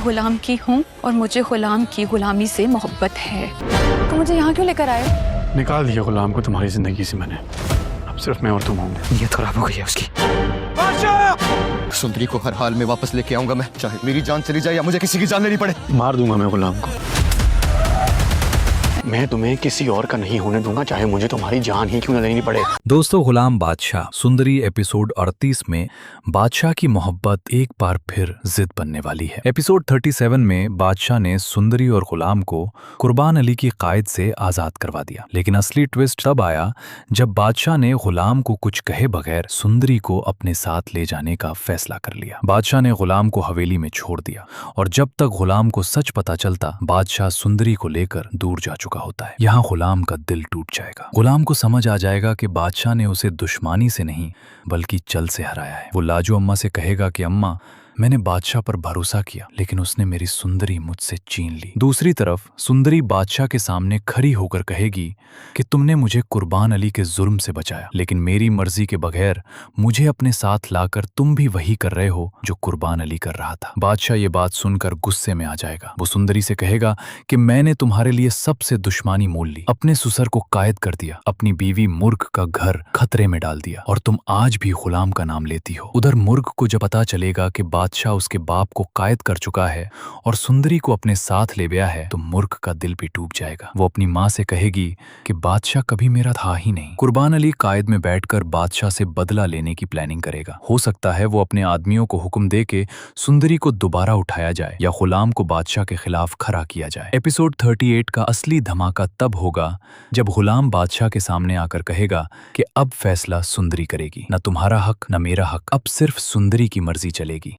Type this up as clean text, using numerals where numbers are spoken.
गुलाम की हूँ और मुझे गुलाम की गुलामी से मोहब्बत है। तो मुझे यहाँ क्यों लेकर आए? निकाल दिया गुलाम को तुम्हारी जिंदगी से मैंने। अब सिर्फ मैं और तुम होंगे। नीयत खराब हो गई है उसकी। सुंदरी को हर हाल में वापस लेके आऊंगा मैं, चाहे मेरी जान चली जाए या मुझे किसी की जान लेनी पड़े। मार दूंगा मैं गुलाम को। मैं तुम्हें किसी और का नहीं होने दूंगा, चाहे मुझे तुम्हारी जान ही क्यों न लेनी पड़े। दोस्तों, गुलाम बादशाह सुंदरी एपिसोड 38 में बादशाह की मोहब्बत एक बार फिर जिद बनने वाली है। एपिसोड 37 में बादशाह ने सुंदरी और गुलाम को कुर्बान अली की कैद से आजाद करवा दिया, लेकिन असली ट्विस्ट तब आया जब बादशाह ने गुलाम को कुछ कहे बगैर सुंदरी को अपने साथ ले जाने का फैसला कर लिया। बादशाह ने गुलाम को हवेली में छोड़ दिया और जब तक गुलाम को सच पता चलता, बादशाह सुंदरी को लेकर दूर जा चुका होता है। यहाँ गुलाम का दिल टूट जाएगा। गुलाम को समझ आ जाएगा कि बादशाह ने उसे दुश्मनी से नहीं बल्कि चल से हराया है। वो लाजू अम्मा से कहेगा कि अम्मा, मैंने बादशाह पर भरोसा किया लेकिन उसने मेरी सुंदरी मुझसे छीन ली। दूसरी तरफ सुंदरी बादशाह के सामने खड़ी होकर कहेगी कि तुमने मुझे कुर्बान अली के जुर्म से बचाया, लेकिन मेरी मर्जी के बगैर मुझे अपने साथ लाकर तुम भी वही कर रहे हो जो कुर्बान अली कर रहा था। बादशाह ये बात सुनकर गुस्से में आ जाएगा। वो सुंदरी से कहेगा कि मैंने तुम्हारे लिए सबसे दुश्मनी मोल ली, अपने सुसर को कैद कर दिया, अपनी बीवी मुर्ग का घर खतरे में डाल दिया और तुम आज भी गुलाम का नाम लेती हो। उधर मुर्ग को जब पता चलेगा कि बादशाह उसके बाप को कैद कर चुका है और सुंदरी को अपने साथ ले गया है, तो मुर्ग का दिल भी टूट जाएगा। वो अपनी माँ से कहेगी कि बादशाह कभी मेरा था ही नहीं। कुर्बान अली कैद में बैठकर बादशाह से बदला लेने की प्लानिंग करेगा। हो सकता है वो अपने आदमियों को हुक्म दे के सुंदरी को दोबारा उठाया जाए या गुलाम को बादशाह के खिलाफ खड़ा किया जाए। एपिसोड 38 का असली धमाका तब होगा जब गुलाम बादशाह के सामने आकर कहेगा कि अब फैसला सुंदरी करेगी, न तुम्हारा हक न मेरा हक, अब सिर्फ सुंदरी की मर्जी चलेगी।